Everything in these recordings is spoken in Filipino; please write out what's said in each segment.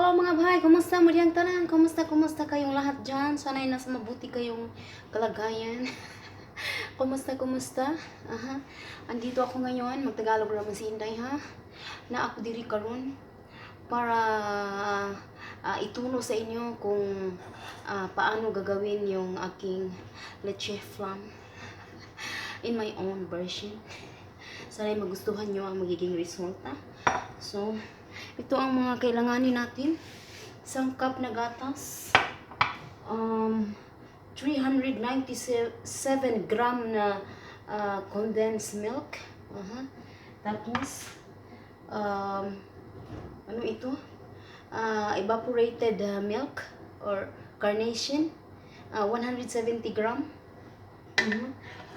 Hello mga bahay, kumusta mo diyang tanan? Kumusta kayong lahat dyan? Sana'y nasa mabuti kayong kalagayan. Kumusta? Aha. Andito ako ngayon, magtagalog naman si Inday ha. Na ako diri karon para ituro sa inyo kung paano gagawin yung aking leche flan in my own version. Sana'y magustuhan nyo ang magiging resulta. So, ito ang mga kailanganin natin. Isang cup na gatas. 397 gram na condensed milk. Tapos, ano ito? Evaporated milk or carnation. 170 gram.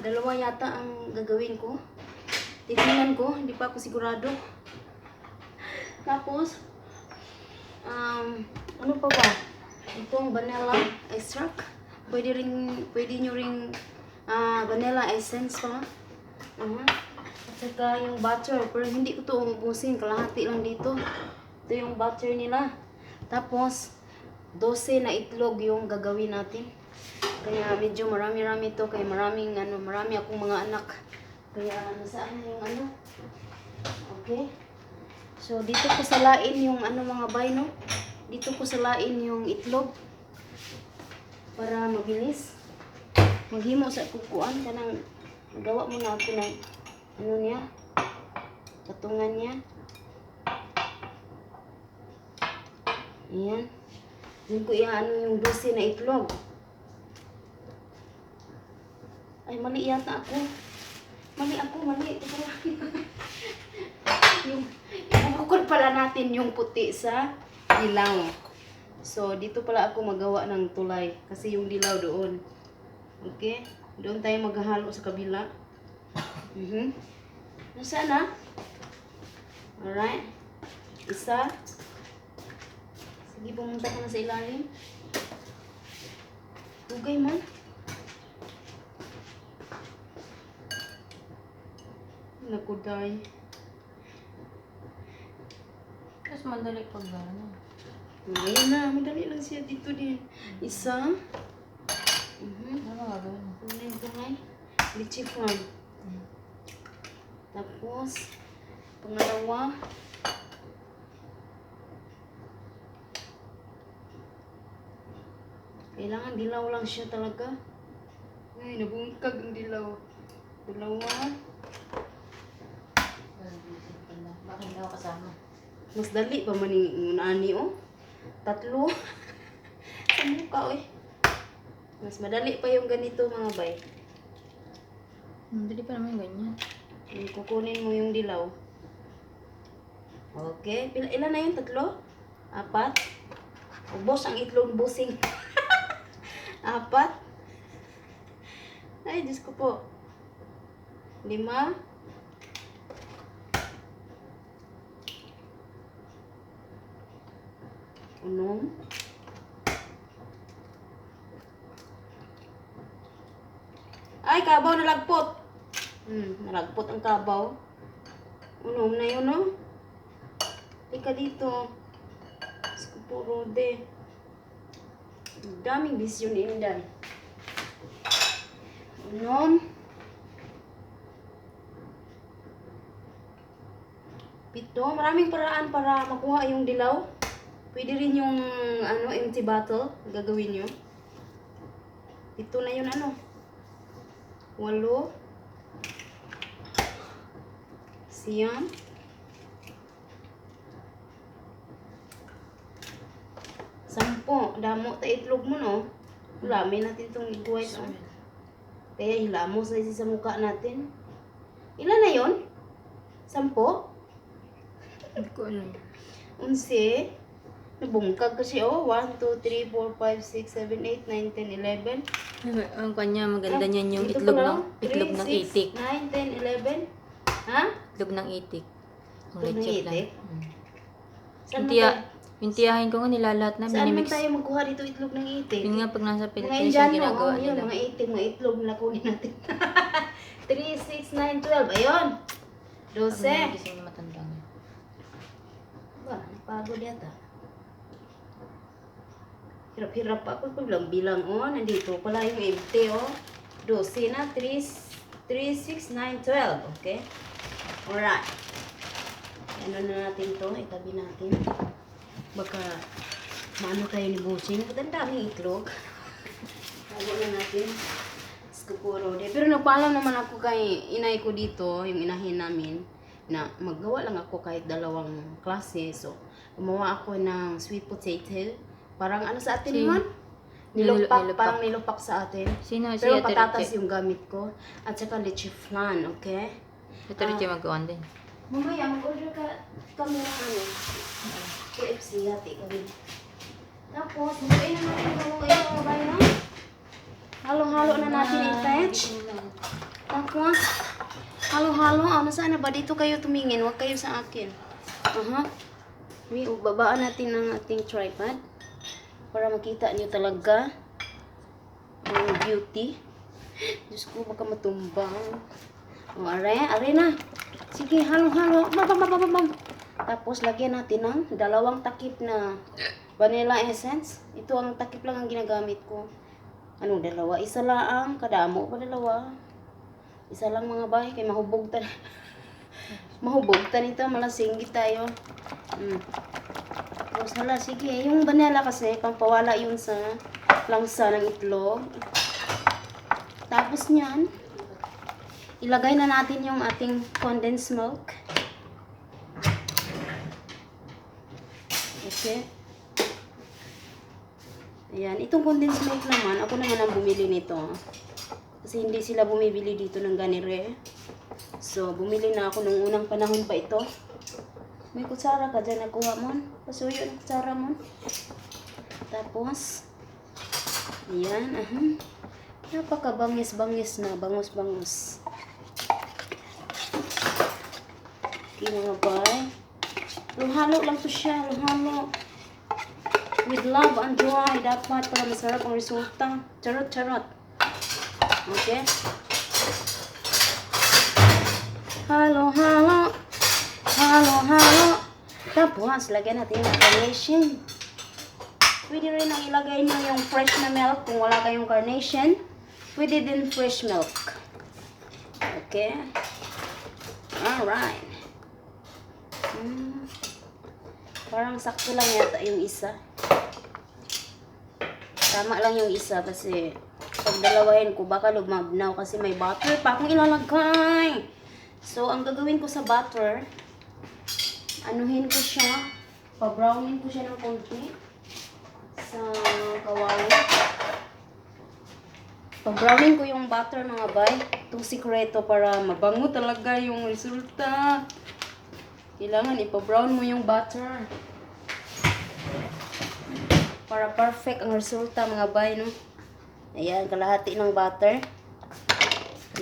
Dalawa yata ang gagawin ko. Titingnan ko, hindi pa ako sigurado. Tapos, ano pa ba? Itong vanilla extract. Pwede nyo ring vanilla essence pa. At saka yung butter. Pero hindi ko ito umubusin. Kalahati lang dito. Ito yung butter nila. Tapos, 12 na itlog yung gagawin natin. Kaya medyo marami-rami ito. Kaya marami akong mga anak. Kaya nasaan yung ano? Okay. So, dito ko salain yung mga bay, no? Dito ko salain yung itlog. Para mabilis. Maghimo sa kukuan. Kanang magawa muna ako ng ano niya. Katungan niya. Ayan. Doon ko iaano yung 12 na itlog. Ay, mali yata ako. Mali. Ito ibukod pala natin yung puti sa dilaw. So, dito pala ako magawa ng tulay. Kasi yung dilaw doon. Okay? Doon tayo maghahalo sa kabila. Nasaan na? Alright. Isa. Sige, pumunta ko na sa ilalim. Tugay man. Nakuday. Tapos madali pag gano'n. Ayan na, madali lang siya dito din. Isa. Ano nga gano'n? Tungay. Leche flan. Tapos, pangalawa. Kailangan dilaw lang siya talaga. Ay, nabungkag ang dilaw. Dalawa. Bakit hindi ako kasama? Mas dali pa man yung ani, oh. 3. Sa mukha, eh. Mas madali pa yung ganito, mga bay. Madali pa naman ganyan. Kukunin mo yung dilaw. Okay. Ilan na yun? 3? 4? Ubos ang itlog busing. 4? Ay, Diyos ko po. 5? 6. Ay, kabaw nalagpot. Nalagpot ang kabaw. 6 na yun, no? Ika dito. Skupuro de. Daming bisyo ni Inday. 6. 7. Maraming paraan para makuha yung dilaw. Pwede rin yung empty bottle gagawin nyo. 7 na yun 8. 9. 10. 10. Damo ta itlog mo, no? Ulamin natin itong iguay, no? Kaya hilamos na sa mukha natin. Ilan na yun? 10? Hindi ko alam. 11. Nabungkag kasi, oh. 1, 2, 3, 4, 5, 6, 7, 8, 9, 10, 11. Ang kanya maganda niyan yung Dito itlog pa lang. ng 3, 6, itik. 9, 10, 11. Ha? Itlog ng itik. Ang Itlog ng leche itik? flan. Saan Yung tiyahin ko nga nilalat na. Saan man Minimix. tayo magkuha dito itlog ng itik? Yun nga pag nasa Mga Pilipinas yung Indiano, ginagawa yun, nila. mga itik, mga itlog na kunin natin. 3, 6, 9, 12. Ayun. 12. Pag nagising na matanda nga. Ba, napagod yata. Hirap-hirap pa ako bilang-bilang. Oh, nandito pala yung empty, oh. 12 na, 3, 6, 9, 12. Okay? Alright. Ano na natin to? Itabi natin. Baka maano tayo ni Buching. Ba't ang daming itlog? Tago na natin. Skupuro. Pero nagpaalam naman ako kay inay ko dito, yung inahin namin, na maggawa lang ako kahit 2 klase. So, gumawa ako ng sweet potato. Parang ano sa atin naman? Nilupak. Parang nilupak sa atin. Sino si Pero Ate patatas Riche? yung gamit ko. At saka leche flan, okay? Ate Riche magawan din. Mamaya, mag-order kami ng ano, KFC, hati kami. Tapos, bukuin na natin yung mga bayan. Halo-halo na natin i-fetch. Tapos, halo-halo. Saan na ba? Dito kayo tumingin. Huwag kayo sa akin. Babaan natin ng ating tripod. Para makita niyo talaga ang beauty. Diyos ko, baka matumbang. Are na. Sige, halo-halo. Bam. Tapos, lagyan natin ng 2 takip na vanilla essence. Ito ang takip lang ang ginagamit ko. Anong 2? Isa lang. Kadamo pa 2. Isa lang mga bay. Kaya mahubog ta. Mahubog ta nito. Malasinggit tayo. Tapos, hala, sige. Yung vanilla kasi, pampawala yun sa langsa ng itlog. Tapos niyan, ilagay na natin yung ating condensed milk. Okay. Ayan. Itong condensed milk naman, ako naman ang bumili nito. Kasi hindi sila bumibili dito ng ganire. So, bumili na ako nung unang panahon pa ito. May kutsara ka dyan, nakuha mo. Pasuyo ng kutsara mo. Tapos, ayan. Napaka-bangis-bangis na. Bangus-bangus. Okay, mga bay. Luhalo lang to siya. Luhalo. With love and joy. Dapat para masarap ang resulta. Charot-charot. Okay? Halo-halo. Halo-halo. Tapos, lagyan natin yung carnation. Pwede rin ang ilagay nyo yung fresh na milk kung wala kayong carnation. Pwede din fresh milk. Okay? Alright. Parang sakto lang yata yung isa. Tama lang yung isa kasi pag dalawahin ko baka lumabnaw kasi may butter pa akong ilalagay. So, ang gagawin ko sa butter, anuhin ko siya, pa-brownin ko siya ng konti sa kawali. Pa-brownin ko yung butter mga bay. Itong sikreto para mabango talaga yung resulta. Kailangan ipa-brown mo yung butter. Para perfect ang resulta mga bay, no? Ayan, kalahati ng butter.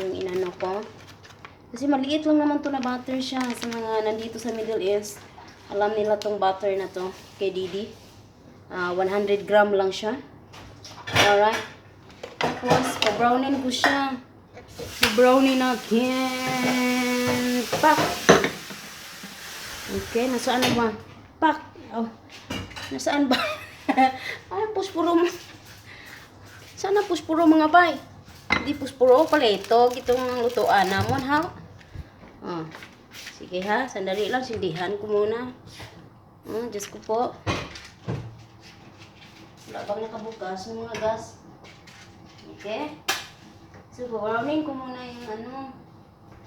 Yung inano ko. Kasi maliit lang naman to na butter siya. Sa mga nandito sa Middle East, alam nila tong butter na to kay Didi. 100 gram lang siya. Alright. Tapos, pa-brownin ko siya. Pa-brownin natin. Pak! Okay, nasaan na ba? Pak! Oh, nasaan ba? Ay, puspuro mo. Sana puspuro mga bay. Hindi puspuro pala ito. Itong lutuan namon ha. Oh. Sige ha, sandali lang. Sindihan ko muna. Diyos ko po. Wala bang nakabukas ng mga gas. Okay. So, browning ko muna yung ano.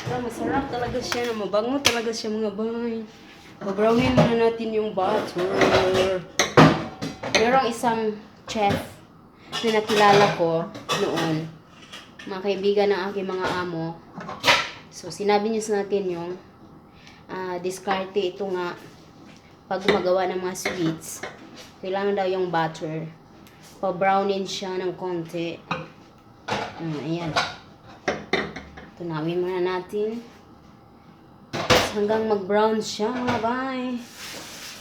Masarap talaga siya. Mabango talaga siya mga bay. Brownin muna natin yung butter. Merong isang chef na nakilala ko noon. Mga kaibigan ng aking mga amo. So, sinabi niya sa akin yung diskarte ito nga pag gumagawa ng mga sweets. Kailangan daw yung butter. Pa-brownin siya ng konti. Ayan. Tunawin muna natin. Hanggang mag-brown siya mga bay.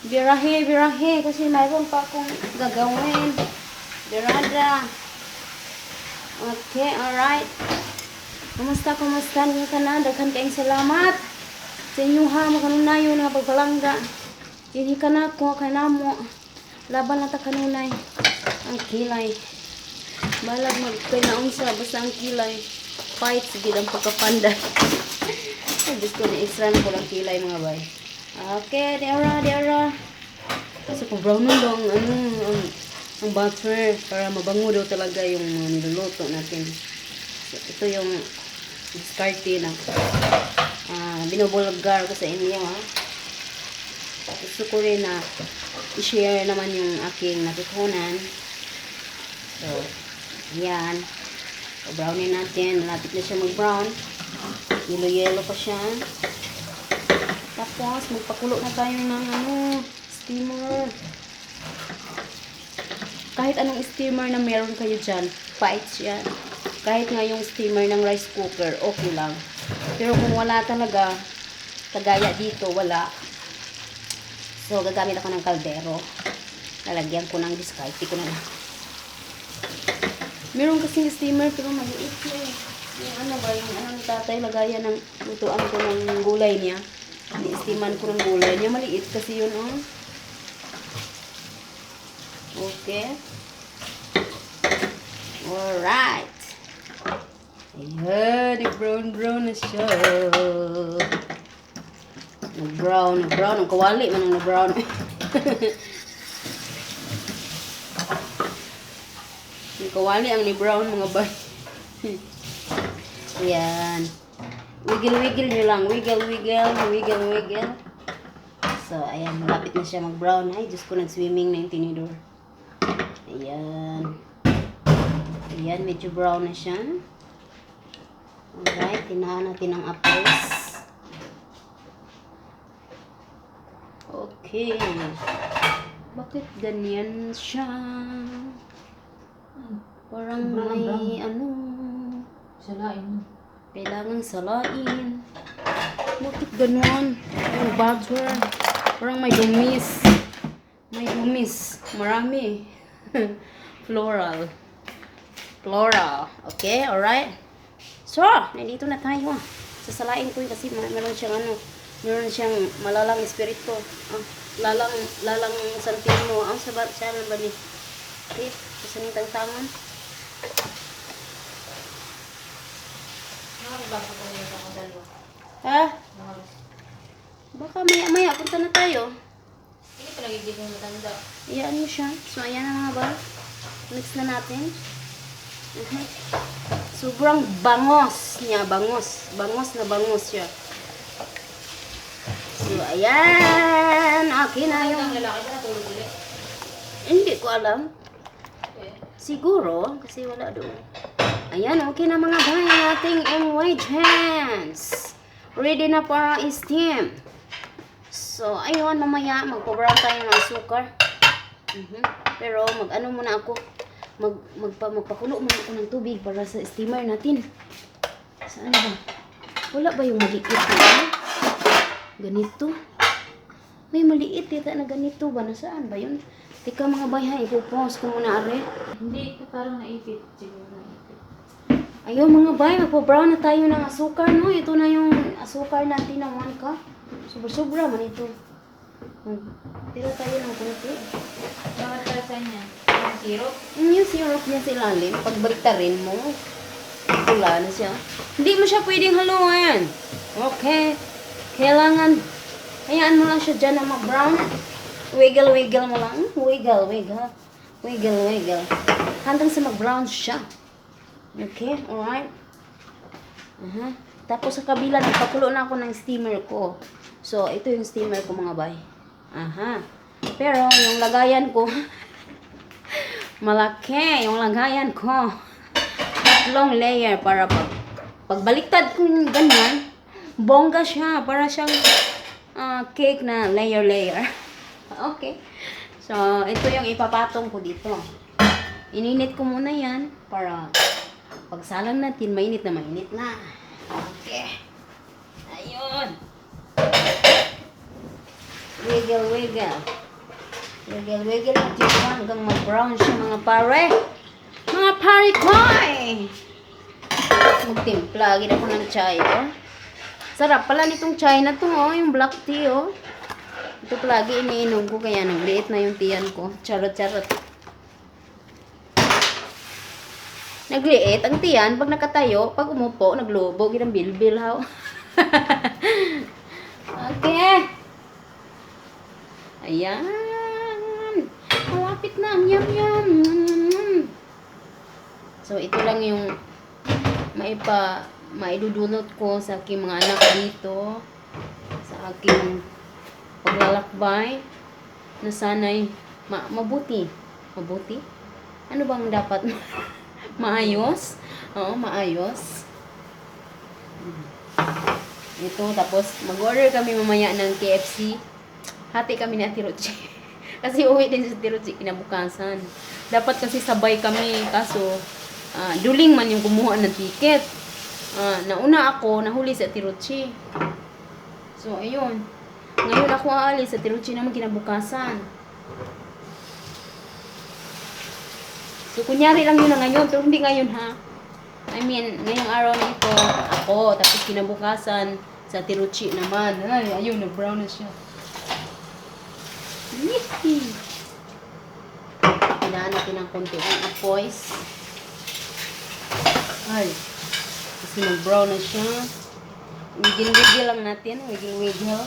Birahe. Kasi mayroon pa akong gagawin. Birada. Okay, alright. Kumusta? Hindi ka na. Daghan kayong salamat. Sa inyo ha, makanunayo nga pagbalangga. Hindi ka na ko, kanamo. Laban na ta kanunay. Ang kilay. Balag magpinaunsa. Basta ang kilay. Fight. Sige ang pagkapanday. Ay, gusto na extra na ko lang kilay mga bay. Okay, diara. Kasi kung brown nun daw ang butter para mabango daw talaga yung mga niluluto natin. So, ito yung discarte na binubulgar ko sa inyo ha. Gusto ko rin na i-share naman yung aking natutunan. So, yan. So, brownin natin. Malapit na siya mag-brown. Yellow pa siya. Tapos, magpakulo na tayo ng steamer. Kahit anong steamer na meron kayo dyan, fights yan. Kahit nga yung steamer ng rice cooker, okay lang. Pero kung wala talaga, kagaya dito, wala. So, gagamit ako ng kaldero. Lalagyan ko ng discarte ko na lang. Meron kasing steamer, pero maliit eh. Yung ano ba, yung ni tatay, lagayan ng lutuan ko ng gulay niya. Ni-steaman ko ng gulay niya. Maliit kasi yun, oh. Okay. Alright. Ayan, nag-brown na siya. Nag-brown. Ang kawali man ang nag-brown. Ang kawali ang ni-brown mga bay. Ayan. Wiggle nyo lang. Wiggle. So, ayan. Malapit na siya mag-brown. Ay, Diyos ko, nag-swimming na yung tinidor. Ayan. Ayan, medyo brown na siya. Alright, tinahan natin ang apples. Okay. Bakit ganyan siya? Parang may Salain. kailangan salain. Bakit ganun? Yung butter. Parang may dumis. Marami. Floral. Okay, alright. So, nandito na tayo. Sasalain ko yun kasi meron siyang malalang espiritu. Lalang santimo. Ang sabat siya lang ba ni? Okay, kasanitang tangan. Ha? Baka maya punta na tayo. Hindi pa nagiging yung matanda. Iyan mo siya. So, ayan na nga ba? Mix na natin. Sobrang bangos niya. Bangos siya. So, ayan. Okay na yung... Ang lalaki ba natulog ulit? Hindi ko alam. Okay. Siguro. Kasi wala doon. Ayan. Okay na mga bay. Ating ingredients. Ready na para i-steam. So, ayun. Mamaya magpo-brown tayo ng asukar. Pero mag-ano muna ako. Magpakulo muna ako ng tubig para sa steamer natin. Saan ba? Wala ba yung maliit na ganito? May maliit yata na ganito ba? Nasaan ba yun? Tika mga bayan, ipopause ko muna are. Hindi, parang naipit. Siguro naipit. Ayun mga bayan, magpo-brown na tayo ng asukar, no? Ito na yung asukar natin na 1 cup. Sobra man ito. Tira tayo ng kunti. Bakit para sa niya? Yung syrup? Yung syrup niya sa ilalim, pagbaliktarin mo, pula na siya. Hindi mo siya pwedeng haluan. Okay. Kailangan, hayaan mo lang siya dyan na mag-brown. Wiggle mo lang. Wiggle. Hanggang sa mag-brown siya. Okay, alright. Tapos sa kabila, nagpakulo na ako ng steamer ko. So, ito yung steamer ko mga bay. Pero, yung lagayan ko, malaki yung lagayan ko. 3 layer para pagbaliktad ko yung ganyan, bongga siya. Para siyang cake na layer. Okay. So, ito yung ipapatong ko dito. Ininit ko muna yan para pagsalang natin, mainit na. Okay. Ayun. Wiggle natin siya hanggang mag-brown siya mga pare. Mga pare ko eh. Magtimpla. Lagi ako ng chai. Oh. Sarap pala nitong chai na to. Oh. Yung black tea. Oh. Ito palagi iniinom ko. Kaya nagliit na yung tiyan ko. Charot. Nagliit ang tiyan pag nakatayo, pag umupo, naglubo, ginang bilbil haw. Okay. Ayan. Malapit na ang yum-yum. So, ito lang yung maidudulot ko sa aking mga anak dito. Sa aking paglalakbay. Na sana'y mabuti. Mabuti? Ano bang dapat? Maayos? Oo, maayos. Ito, tapos mag-order kami mamaya ng KFC. Hati kami ni Ate Rochi. Kasi uwi din sa Ate Rochi kinabukasan. Dapat kasi sabay kami. Kaso, duling man yung kumuha ng ticket. Nauna ako, nahuli sa Ate Rochi. So, ayun. Ngayon ako aalis sa Ate Rochi naman kinabukasan. So, kunyari lang yun na ngayon. Pero hindi ngayon, ha? I mean, ngayong araw na ito, ako. Tapos kinabukasan, sa Ate Rochi naman. Ay, ayun, nag-brown na siya. Yippee! Kailangan natin ng konti ang apoys. Ay, kasi nag-brown na siya. Wigil-wigil lang natin. Wigil-wigil.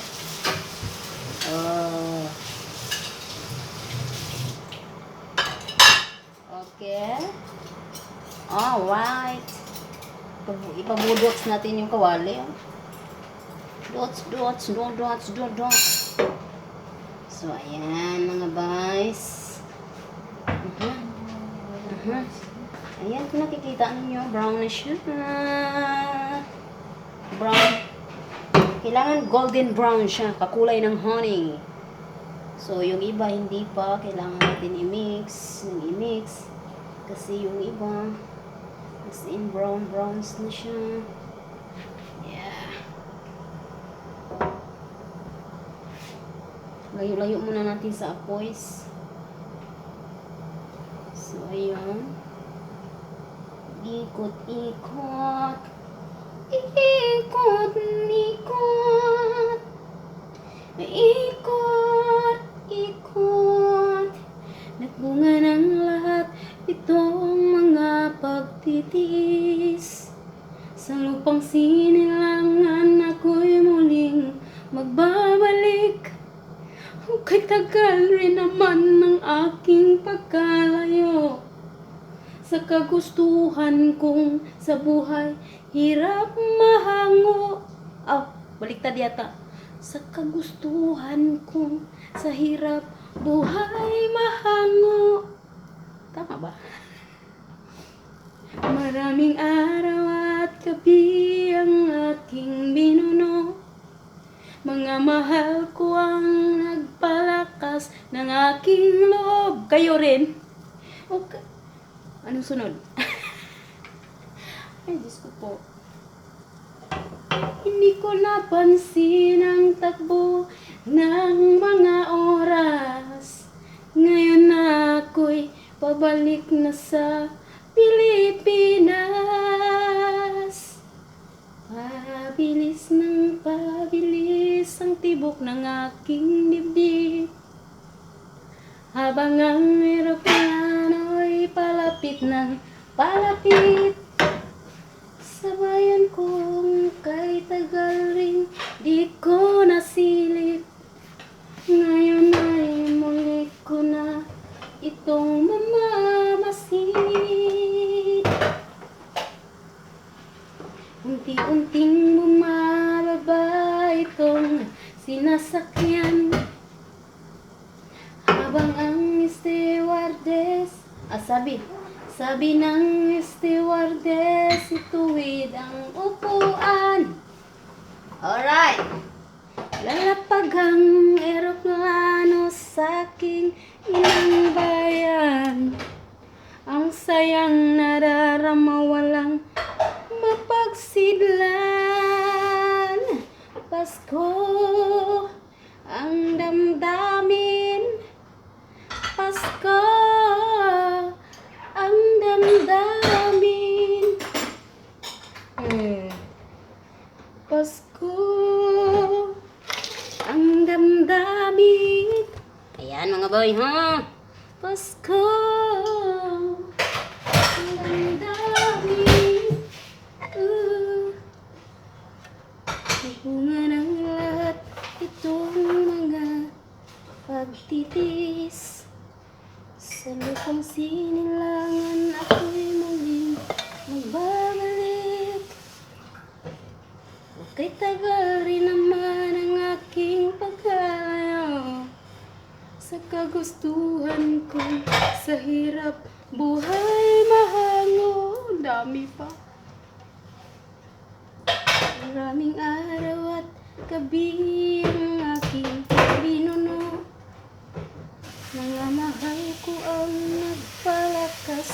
Okay. Alright. Ipabudots natin yung kawali. Dots. So, ayan mga guys. Ayan, kung nakikita ninyo, brown na siya. Brown. Kailangan golden brown siya, kakulay ng honey. So, yung iba hindi pa, kailangan natin i-mix. Kasi yung iba, as in browns na siya. Yeah. Layo-layo muna natin sa apoys. So, ayun. Ikot-ikot. Ikot. Nagbunga ng lahat itong mga pagtitiis. Sa lupang sinilangan ako'y muling magbabalik. Kay tagal rin naman ng aking pagkalayo. Sa kagustuhan kong sa buhay, hirap mahango. Baliktad yata. Sa kagustuhan kong sa hirap, buhay mahango. Tama ba? Maraming araw at gabi ang aking binuno. Mga mahal ko ang nagpalakas ng aking loob. Kayo rin? Okay. Anong sunod? Ay, Diyos ko po. Hindi ko napansin ang takbo ng mga oras. Ngayon na ako'y pabalik na sa Pilipinas. Pabilis ng pabilis ang tibok ng aking dibdib. Habang ang eroplano'y palapit ng palapit. Sa bayan kong kay tagal rin di ko nasilip. Ngayon ay muli ko na itong mamamasid. Unti-unting bumababa itong sinasakyan. Habang ang stewardess, sabi ng stewardess, ituwid ang upuan. Alright. Lalapag ang eroplano sa aking inang bayan. Ang sayang nadarama walang mapagsidlan. Pasko ang damdamin. Pasko ang damdamin. Pasko ang damdamin. Ayan mga boy, ha? Pasko ang damdamin. Bunga ng lahat itong mga pagtitis. Sa lupang sinilangan ako'y muling magbabalik. Kay tagal rin naman ang aking pagkalayo sa kagustuhan ko, sa hirap buhay mahango. Dami pa. Maraming araw at gabi ang aking binuno. Mga mahal ko ang nagpalakas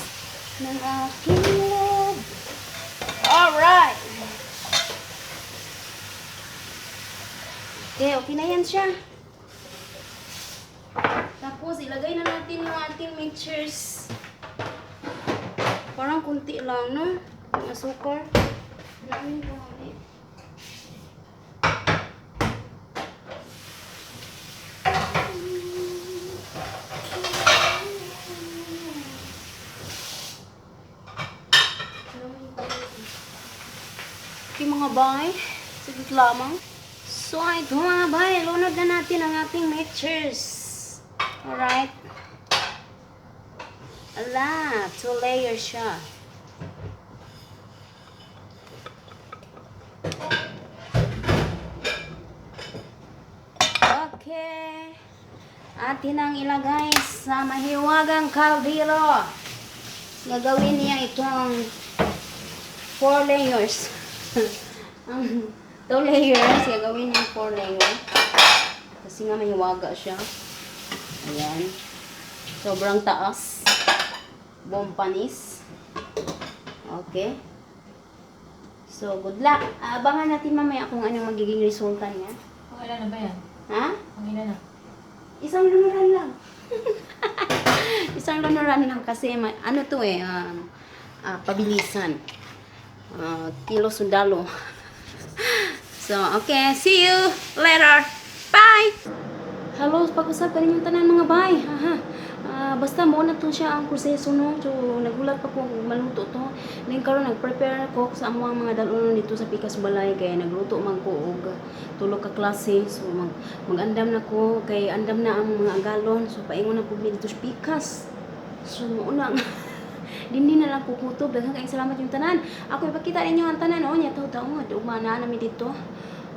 ng aking loob. Alright! Okay na yan siya. Tapos, ilagay na natin yung ating mixtures. Parang kunti lang, no? Yung asukar. Ilagay ko natin. Okay mga bay, saglit lamang. So ito mga bay, lunod na natin ang ating mixtures. Alright. Ala, 2 layers siya. Okay. Atin ang ilagay sa mahiwagang kaldero. Gagawin niya itong 4 layers. Ang 2 layers, gagawin niya 4 layers. Kasi nga mahiwaga siya. Ayan. Sobrang taas. Bompanis. Okay. So, good luck. Abangan natin mamaya kung anong magiging resulta niya. Kung ilan na ba yan? Ha? Kung ilan na? Isang lunuran lang. Isang lunuran lang kasi ano to eh, pabilisan. Kilo sundalo. So, okay. See you later. Bye! Hello, pag-usap ka ninyong tanan mga bay. Basta mo na to siya ang proseso no. So, nagulat pa ko maluto to. Then karon nag-prepare ko sa among mga dalunon dito sa Pikas Balay kay nagluto man ko og tulo ka klase. So, mag-andam na ko kay andam na ang mga galon. So, paingon na po dito sa Pikas. So, una Dindi na lang kukutob. Daghang kayong salamat yung tanan. Ako ipakita ninyo ang tanan. O, niya tao-tao nga. Umana namin dito.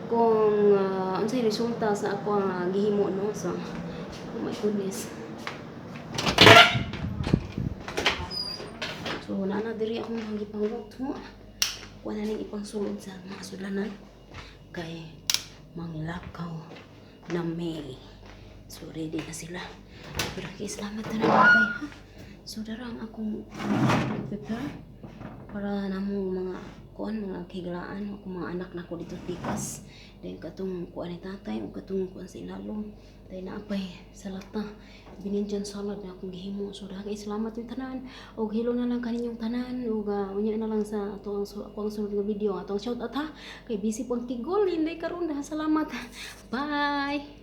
Kung ano sa'yo resulta sa ako ang gihimo, no? So, oh my goodness. So, nana diri akong magipangluto. Kuha na ning ipang sulod sa mga sulanan. Kay manglakaw na May. So, ready na sila. Pero kay salamat na naman kay ha. So, darang akong prepare para namong mga kuan mga kiglaan o mga anak nako dito Pikas. Then katong kuan ni tatay o katong kuan sa ilalom. Dahil naapay sa lata. Bininjan salad na akong gihimo. So, dahil salamat yung tanan. O hilo na lang kaninyong tanan. O unya na lang sa ako ang sunod nga video. Atong shout out ha. Kay busy pong tigol. Hindi karon. Salamat. Bye!